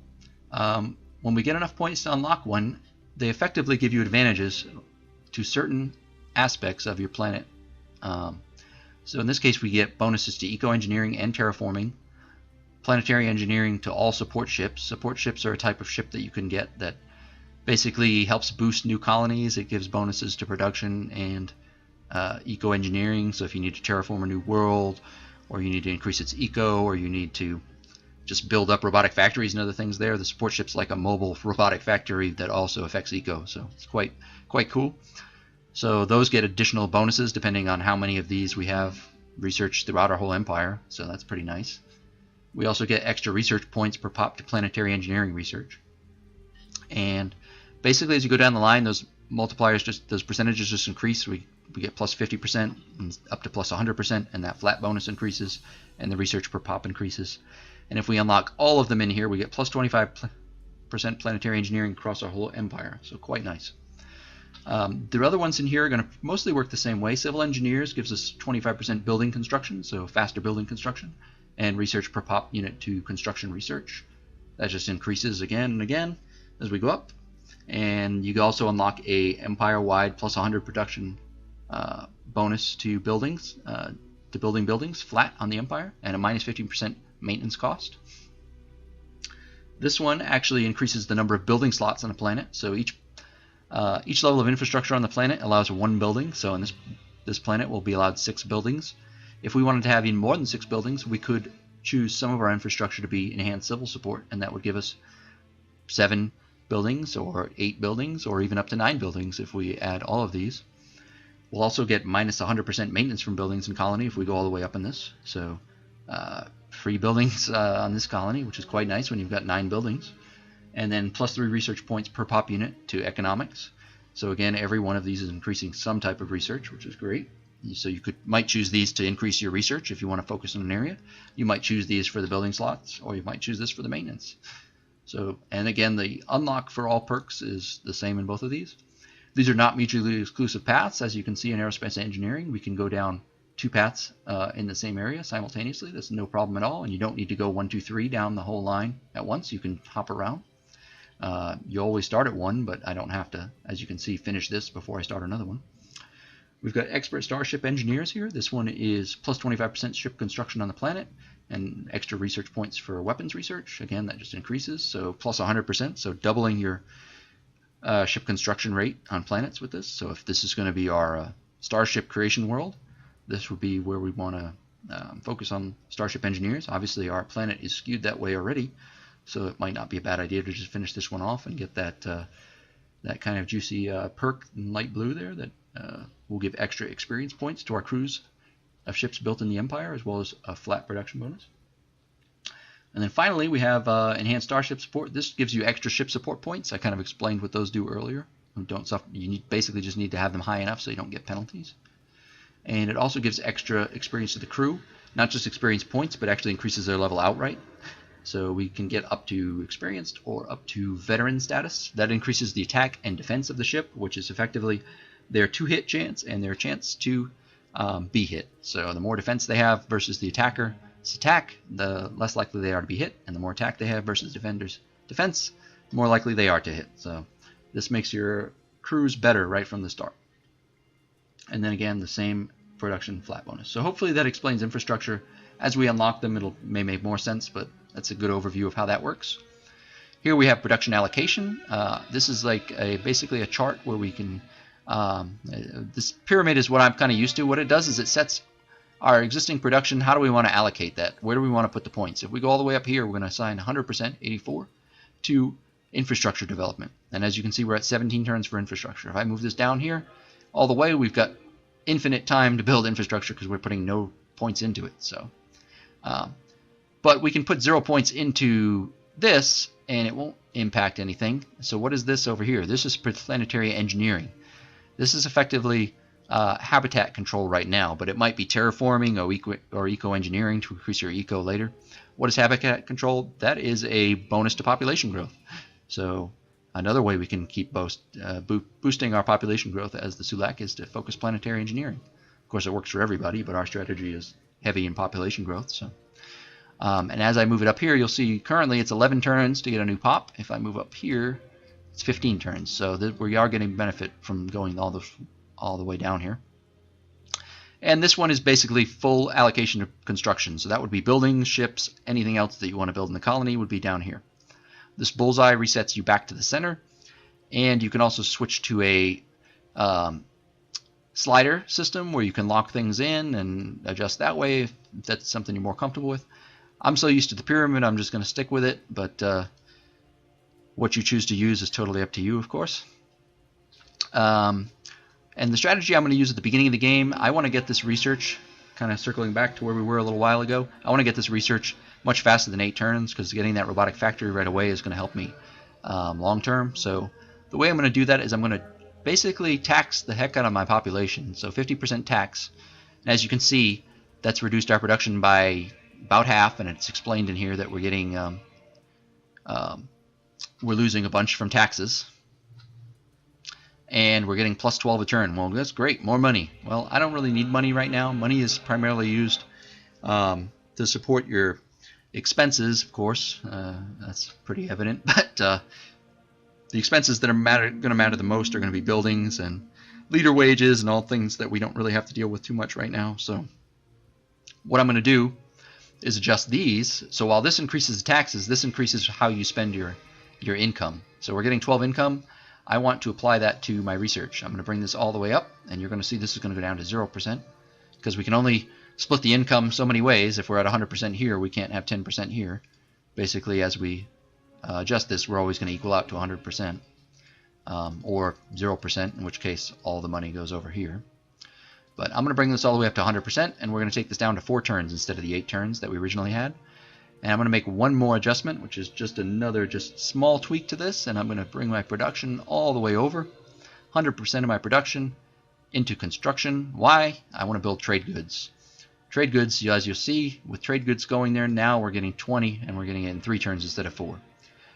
when we get enough points to unlock one, they effectively give you advantages to certain aspects of your planet. So in this case, we get bonuses to eco-engineering and terraforming, planetary engineering to all support ships. Support ships are a type of ship that you can get that basically helps boost new colonies. It gives bonuses to production and eco-engineering. So if you need to terraform a new world, or you need to increase its eco, or you need to just build up robotic factories and other things there, the support ship's like a mobile robotic factory that also affects eco. So it's quite cool. So those get additional bonuses depending on how many of these we have researched throughout our whole empire. So that's pretty nice. We also get extra research points per pop to planetary engineering research. And basically, as you go down the line, those multipliers, those percentages just increase. We get plus 50% and up to plus 100%, and that flat bonus increases, and the research per pop increases. And if we unlock all of them in here, we get plus 25% planetary engineering across our whole empire. So quite nice. The other ones in here are going to mostly work the same way. Civil engineers gives us 25% building construction, so faster building construction, and research per pop unit to construction research. That just increases again and again as we go up. And you also unlock a empire-wide plus 100 production bonus to buildings, to building buildings flat on the empire, and a minus 15% maintenance cost. This one actually increases the number of building slots on a planet. So each level of infrastructure on the planet allows 1 building. So in this planet we'll be allowed 6 buildings. If we wanted to have even more than 6 buildings, we could choose some of our infrastructure to be enhanced civil support, and that would give us 7 buildings or 8 buildings or even up to 9 buildings if we add all of these. We'll also get minus 100% maintenance from buildings in colony if we go all the way up in this. So free buildings on this colony, which is quite nice when you've got 9 buildings. And then +3 research points per pop unit to economics. So again, every one of these is increasing some type of research, which is great. So you might choose these to increase your research if you want to focus on an area. You might choose these for the building slots, or you might choose this for the maintenance. So, and again, the unlock for all perks is the same in both of these. These are not mutually exclusive paths. As you can see in aerospace engineering, we can go down 2 paths in the same area simultaneously. That's no problem at all, and you don't need to go 1, 2, 3 down the whole line at once. You can hop around. You always start at 1, but I don't have to, as you can see, finish this before I start another one. We've got expert starship engineers here. This one is plus 25% ship construction on the planet and extra research points for weapons research. Again, that just increases, so plus 100%, so doubling your ship construction rate on planets with this. So if this is going to be our starship creation world, this would be where we want to focus on starship engineers. Obviously, our planet is skewed that way already, so it might not be a bad idea to just finish this one off and get that that kind of juicy perk in light blue there that will give extra experience points to our crews of ships built in the Empire, as well as a flat production bonus. And then finally, we have enhanced starship support. This gives you extra ship support points. I kind of explained what those do earlier. You basically just need to have them high enough so you don't get penalties. And it also gives extra experience to the crew, not just experience points, but actually increases their level outright. So we can get up to experienced or up to veteran status. That increases the attack and defense of the ship, which is effectively their 2-hit chance and their chance to be hit. So the more defense they have versus the attacker's attack, the less likely they are to be hit, and the more attack they have versus defender's defense, the more likely they are to hit. So this makes your crews better right from the start. And then again, the same production flat bonus. So hopefully that explains infrastructure. As we unlock them, it may make more sense, but that's a good overview of how that works. Here we have production allocation. This is like basically a chart where we can this pyramid is what I'm kind of used to. What it does is it sets our existing production. How do we want to allocate that? Where do we want to put the points? If we go all the way up here, we're going to assign 100%, 84, to infrastructure development. And as you can see, we're at 17 turns for infrastructure. If I move this down here all the way, we've got infinite time to build infrastructure because we're putting no points into it. So, but we can put 0 points into this and it won't impact anything. So what is this over here? This is planetary engineering. This is effectively habitat control right now, but it might be terraforming or eco-engineering to increase your eco later. What is habitat control? That is a bonus to population growth. So another way we can keep boosting our population growth as the Sulak is to focus planetary engineering. Of course, it works for everybody, but our strategy is heavy in population growth. So, and as I move it up here, you'll see currently it's 11 turns to get a new pop. If I move up here, it's 15 turns. So we are getting benefit from going all the way down here. And this one is basically full allocation of construction. So that would be buildings, ships, anything else that you want to build in the colony would be down here. This bullseye resets you back to the center. And you can also switch to a slider system where you can lock things in and adjust that way if that's something you're more comfortable with. I'm so used to the pyramid, I'm just going to stick with it. But what you choose to use is totally up to you, of course. And the strategy I'm going to use at the beginning of the game, I want to get this research, kind of circling back to where we were a little while ago. I want to get this research much faster than 8 turns because getting that robotic factory right away is going to help me long term. So the way I'm going to do that is I'm going to basically tax the heck out of my population. So 50% tax. And as you can see, that's reduced our production by about half, and it's explained in here that we're getting we're losing a bunch from taxes. And we're getting plus 12 a turn. Well, that's great. More money. Well, I don't really need money right now. Money is primarily used to support your expenses, of course. That's pretty evident. But the expenses that are going to matter the most are going to be buildings and leader wages and all things that we don't really have to deal with too much right now. So what I'm going to do is adjust these. So while this increases the taxes, this increases how you spend your income. So we're getting 12 income. I want to apply that to my research. I'm going to bring this all the way up, and you're going to see this is going to go down to 0% because we can only split the income so many ways. If we're at 100% here, we can't have 10% here. Basically, as we adjust this, we're always going to equal out to 100% or 0%, in which case all the money goes over here. But I'm going to bring this all the way up to 100%, and we're going to take this down to 4 turns instead of the 8 turns that we originally had. And I'm going to make one more adjustment, which is just another small tweak to this, and I'm going to bring my production all the way over, 100% of my production into construction. Why? I want to build trade goods. Trade goods, as you'll see, with trade goods going there, now we're getting 20, and we're getting it in 3 turns instead of 4.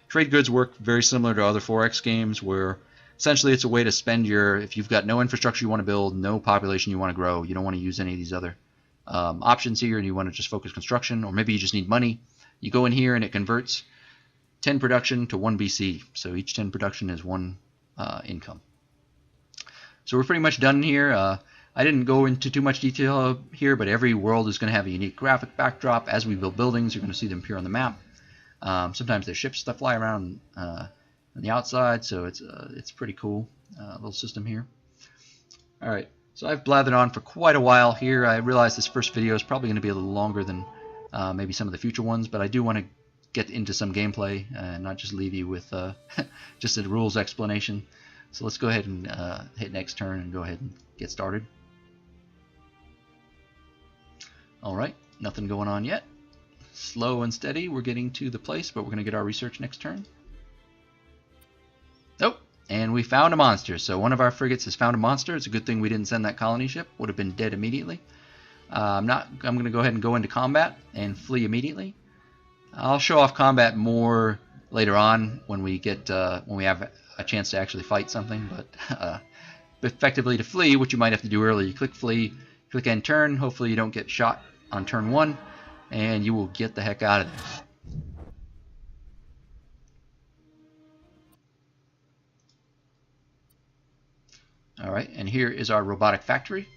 Trade goods work very similar to other 4X games, where essentially it's a way to spend your, if you've got no infrastructure you want to build, no population you want to grow, you don't want to use any of these other options here, and you want to just focus construction, or maybe you just need money, you go in here and it converts 10 production to 1 BC. So each 10 production is 1 income. So we're pretty much done here. I didn't go into too much detail here, but every world is going to have a unique graphic backdrop. As we build buildings, you're going to see them appear on the map. Sometimes there's ships that fly around on the outside, so it's pretty cool little system here. All right, so I've blathered on for quite a while here. I realize this first video is probably going to be a little longer than maybe some of the future ones, but I do want to get into some gameplay and not just leave you with just a rules explanation. So let's go ahead and hit next turn and go ahead and get started. Alright, nothing going on yet. Slow and steady, we're getting to the place, but we're going to get our research next turn. Oh, and we found a monster. So one of our frigates has found a monster. It's a good thing we didn't send that colony ship. Would have been dead immediately. I'm going to go ahead and go into combat and flee immediately. I'll show off combat more later on when we get when we have a chance to actually fight something. But effectively, to flee, what you might have to do early, you click flee, click end turn. Hopefully, you don't get shot on turn 1, and you will get the heck out of there. Alright, and here is our robotic factory.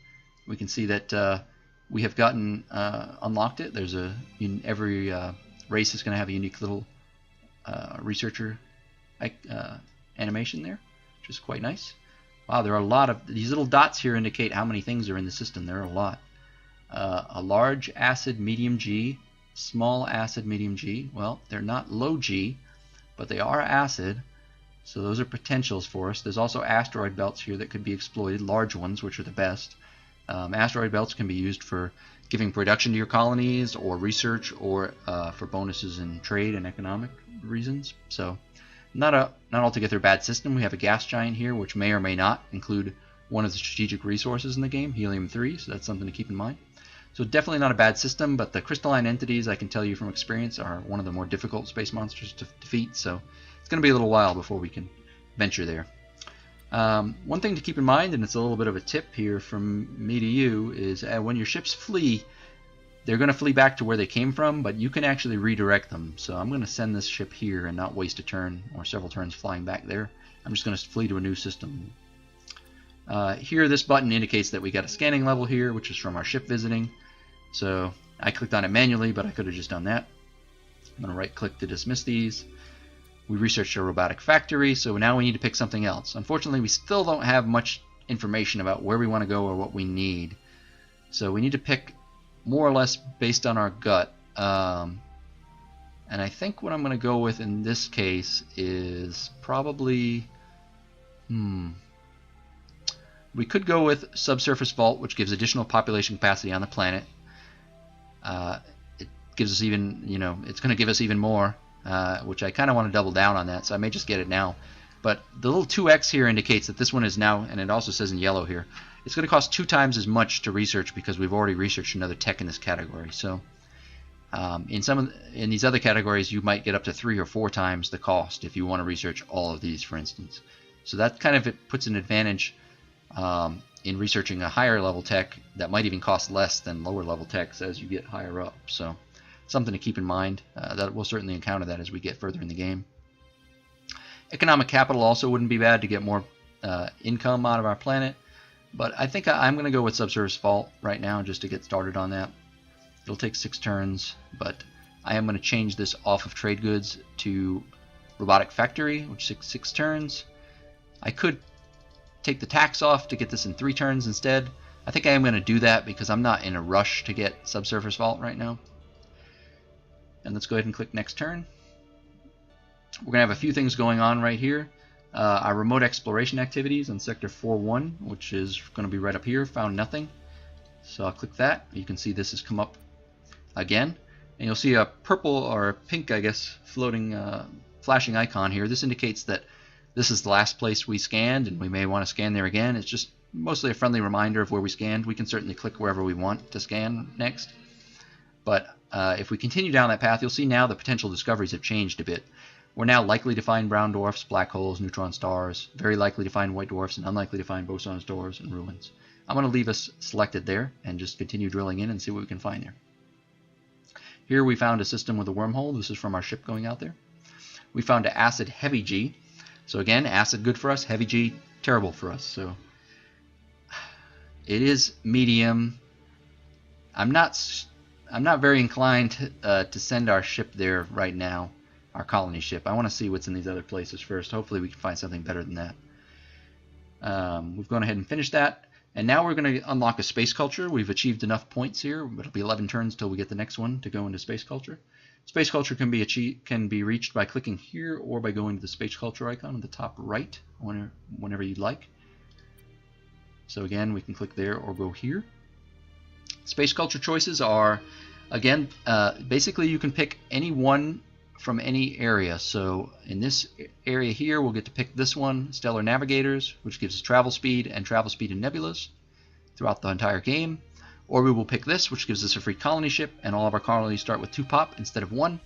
We can see that we have gotten unlocked it. There's every race is going to have a unique little researcher animation there, which is quite nice. Wow, there are a lot of these little dots here indicate how many things are in the system. There are a lot. A large acid medium G, small acid medium G. Well, they're not low G, but they are acid. So those are potentials for us. There's also asteroid belts here that could be exploited, large ones, which are the best. Asteroid belts can be used for giving production to your colonies, or research, or for bonuses in trade and economic reasons. So not altogether bad system. We have a gas giant here, which may or may not include one of the strategic resources in the game, helium-3, so that's something to keep in mind. So definitely not a bad system, but the crystalline entities, I can tell you from experience, are one of the more difficult space monsters to defeat, so it's going to be a little while before we can venture there. One thing to keep in mind, and it's a little bit of a tip here from me to you, is when your ships flee, they're going to flee back to where they came from, but you can actually redirect them. So I'm going to send this ship here and not waste a turn or several turns flying back there. I'm just going to flee to a new system. Here, this button indicates that we got a scanning level here, which is from our ship visiting. So I clicked on it manually, but I could have just done that. I'm going to right-click to dismiss these. We researched a robotic factory, so now we need to pick something else. Unfortunately, we still don't have much information about where we want to go or what we need. So we need to pick more or less based on our gut. And I think what I'm going to go with in this case is probably... We could go with subsurface vault, which gives additional population capacity on the planet. It gives us even, it's going to give us even more, which I kind of want to double down on that, so I may just get it now. But the little 2x here indicates that this one is now, and it also says in yellow here, it's going to cost 2 times as much to research because we've already researched another tech in this category. So in these other categories, you might get up to 3 or 4 times the cost if you want to research all of these, for instance. So that kind of puts an advantage in researching a higher level tech that might even cost less than lower level techs as you get higher up. So something to keep in mind. That we'll certainly encounter that as we get further in the game. Economic capital also wouldn't be bad to get more income out of our planet, but I think I'm going to go with subsurface vault right now just to get started on that. It'll take 6 turns, but I am going to change this off of trade goods to robotic factory, which takes 6 turns. I could take the tax off to get this in 3 turns instead. I think I am going to do that because I'm not in a rush to get subsurface vault right now. And let's go ahead and click next turn. We're going to have a few things going on right here. Our remote exploration activities on sector 4-1, which is going to be right up here, found nothing. So I'll click that. You can see this has come up again. And you'll see a purple or pink, I guess, floating, flashing icon here. This indicates that this is the last place we scanned, and we may want to scan there again. It's just mostly a friendly reminder of where we scanned. We can certainly click wherever we want to scan next. But if we continue down that path, you'll see now the potential discoveries have changed a bit. We're now likely to find brown dwarfs, black holes, neutron stars, very likely to find white dwarfs, and unlikely to find boson stars and ruins. I'm going to leave us selected there and just continue drilling in and see what we can find there. Here we found a system with a wormhole. This is from our ship going out there. We found an acid heavy G. So again, acid good for us, heavy G terrible for us. So it is medium. I'm not very inclined to send our ship there right now, our colony ship. I want to see what's in these other places first. Hopefully we can find something better than that. We've gone ahead and finished that. And now we're going to unlock a space culture. We've achieved enough points here. It'll be 11 turns till we get the next one to go into space culture. Space culture can be reached by clicking here or by going to the space culture icon on the top right whenever you'd like. So again, we can click there or go here. Space culture choices are, again, basically you can pick any one from any area. So in this area here, we'll get to pick this one, Stellar Navigators, which gives us travel speed and nebulas throughout the entire game. Or we will pick this, which gives us a free colony ship, and all of our colonies start with 2 pop instead of 1.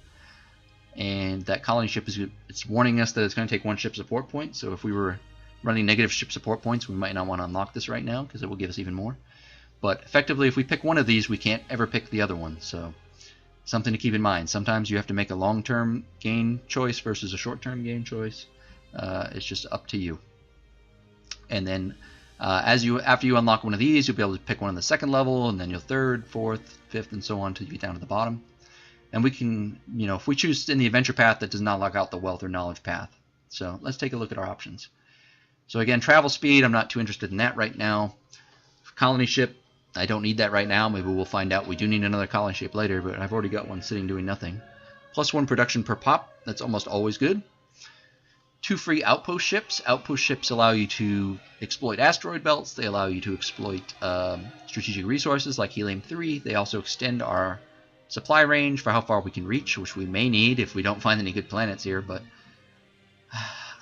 And that colony ship it's warning us that it's going to take 1 ship support point. So if we were running negative ship support points, we might not want to unlock this right now because it will give us even more. But effectively, if we pick one of these, we can't ever pick the other one. So something to keep in mind. Sometimes you have to make a long-term gain choice versus a short-term gain choice. It's just up to you. And then after you unlock one of these, you'll be able to pick one on the 2nd level, and then your 3rd, 4th, 5th, and so on until you get down to the bottom. And we can, if we choose in the adventure path, that does not lock out the wealth or knowledge path. So let's take a look at our options. So again, travel speed, I'm not too interested in that right now. Colony ship, I don't need that right now. Maybe we'll find out we do need another colony ship later, but I've already got one sitting doing nothing. +1 production per pop, that's almost always good. 2 free outpost ships. Outpost ships allow you to exploit asteroid belts. They allow you to exploit strategic resources like helium-3. They also extend our supply range for how far we can reach, which we may need if we don't find any good planets here, but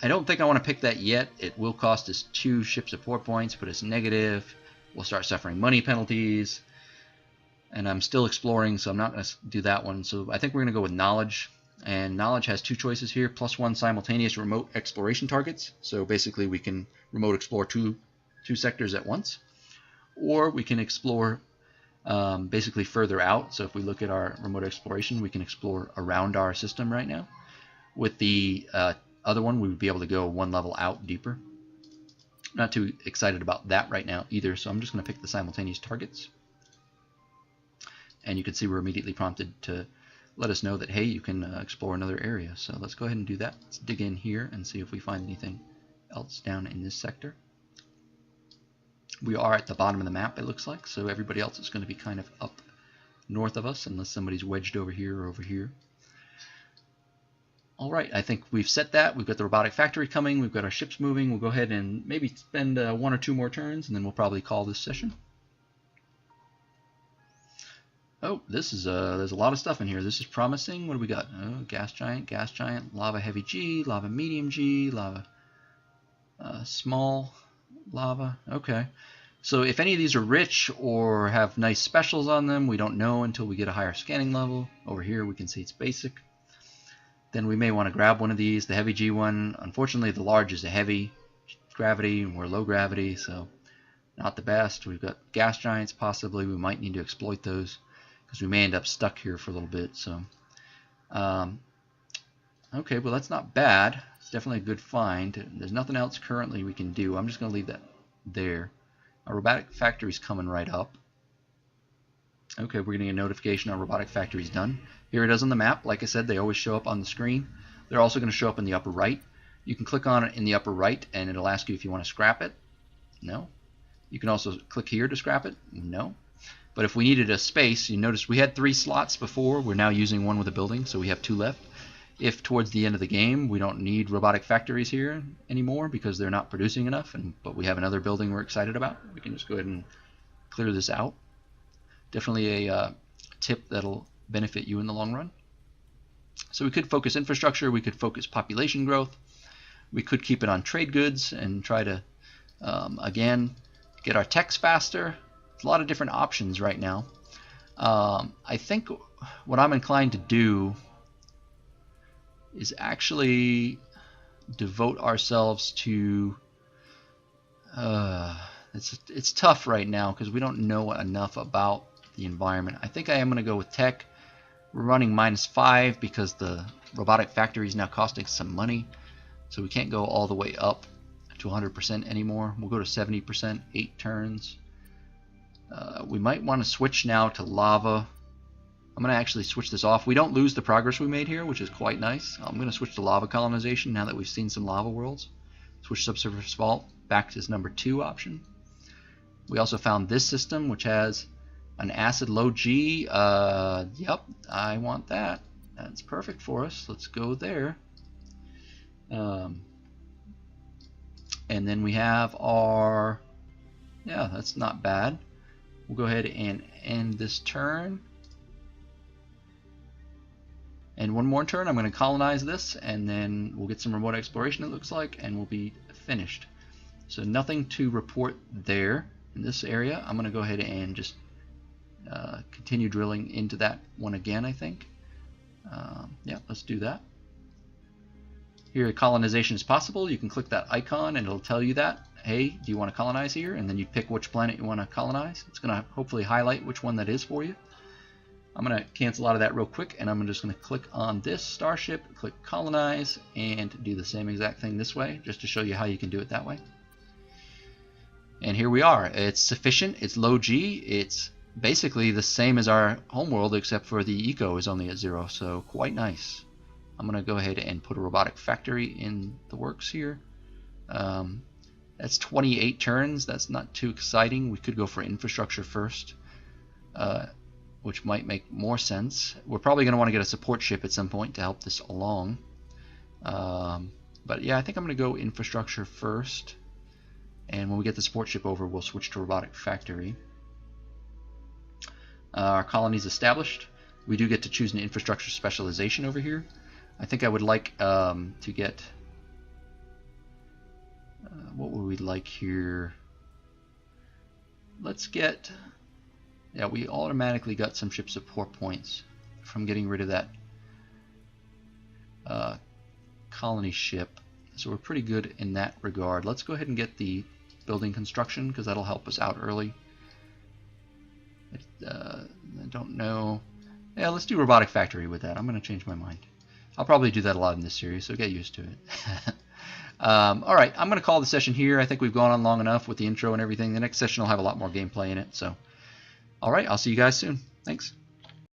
I don't think I want to pick that yet. It will cost us 2 ship support points, but it's negative. We'll start suffering money penalties, and I'm still exploring, so I'm not going to do that one. So I think we're going to go with knowledge, and knowledge has 2 choices here: +1 simultaneous remote exploration targets. So basically we can remote explore two sectors at once, or we can explore basically further out. So if we look at our remote exploration, we can explore around our system right now. With the other one, we would be able to go 1 level out deeper. Not too excited about that right now either, so I'm just going to pick the simultaneous targets. And you can see we're immediately prompted to let us know that, hey, you can explore another area. So let's go ahead and do that. Let's dig in here and see if we find anything else down in this sector. We are at the bottom of the map, it looks like, so everybody else is going to be kind of up north of us unless somebody's wedged over here or over here. Alright, I think we've set that. We've got the robotic factory coming. We've got our ships moving. We'll go ahead and maybe spend 1 or 2 more turns, and then we'll probably call this session. Oh, this is there's a lot of stuff in here. This is promising. What do we got? Oh, gas giant, lava heavy G, lava medium G, lava small lava. Okay. So if any of these are rich or have nice specials on them, we don't know until we get a higher scanning level. Over here we can see it's basic. Then we may want to grab one of these, the heavy G one. Unfortunately, the large is a heavy gravity, and we're low gravity, so not the best. We've got gas giants, possibly. We might need to exploit those because we may end up stuck here for a little bit. So, okay, well, that's not bad. It's definitely a good find. There's nothing else currently we can do. I'm just going to leave that there. Our robotic factory's coming right up. Okay, we're getting a notification our robotic factory's done. Here it is on the map. Like I said, they always show up on the screen. They're also going to show up in the upper right. You can click on it in the upper right, and it'll ask you if you want to scrap it. No. You can also click here to scrap it. No. But if we needed a space, you notice we had 3 slots before. We're now using 1 with a building, so we have 2 left. If towards the end of the game we don't need robotic factories here anymore because they're not producing enough, but we have another building we're excited about, we can just go ahead and clear this out. Definitely a tip that'll benefit you in the long run. So we could focus infrastructure, we could focus population growth, we could keep it on trade goods and try to, again, get our techs faster. There's a lot of different options right now. I think what I'm inclined to do is actually devote ourselves to it's tough right now because we don't know enough about the environment. I think I am going to go with tech. We're running -5 because the robotic factory is now costing some money, so we can't go all the way up to 100% anymore. We'll go to 70%, 8 turns. We might want to switch now to lava. I'm going to actually switch this off. We don't lose the progress we made here, which is quite nice. I'm going to switch to lava colonization now that we've seen some lava worlds. Switch subsurface fault back to this number 2 option. We also found this system, which has an acid low G. Yep, I want that. That's perfect for us. Let's go there. And then we have our... Yeah, that's not bad. We'll go ahead and end this turn. And one more turn, I'm going to colonize this, and then we'll get some remote exploration, it looks like, and we'll be finished. So nothing to report there in this area. I'm going to go ahead and just continue drilling into that one again, I think. Yeah, let's do that. Here, colonization is possible. You can click that icon, and it'll tell you that. Hey, do you want to colonize here? And then you pick which planet you want to colonize. It's going to hopefully highlight which one that is for you. I'm going to cancel out of that real quick, and I'm just going to click on this starship, click colonize, and do the same exact thing this way, just to show you how you can do it that way. And here we are. It's sufficient. It's low G. It's basically the same as our homeworld, except for the eco is only at 0, so quite nice. I'm going to go ahead and put a robotic factory in the works here. That's 28 turns. That's not too exciting. We could go for infrastructure first, which might make more sense. We're probably going to want to get a support ship at some point to help this along. But yeah, I think I'm going to go infrastructure first. And when we get the support ship over, we'll switch to robotic factory. Our colony's established. We do get to choose an infrastructure specialization over here. I think I would like to get... what would we like here? Let's get... Yeah, we automatically got some ship support points from getting rid of that colony ship. So we're pretty good in that regard. Let's go ahead and get the building construction, because that'll help us out early. I don't know. Yeah, let's do robotic factory with that. I'm going to change my mind. I'll probably do that a lot in this series, so get used to it. Alright, I'm going to call the session here. I think we've gone on long enough with the intro and everything. The next session will have a lot more gameplay in it. So, alright, I'll see you guys soon. Thanks.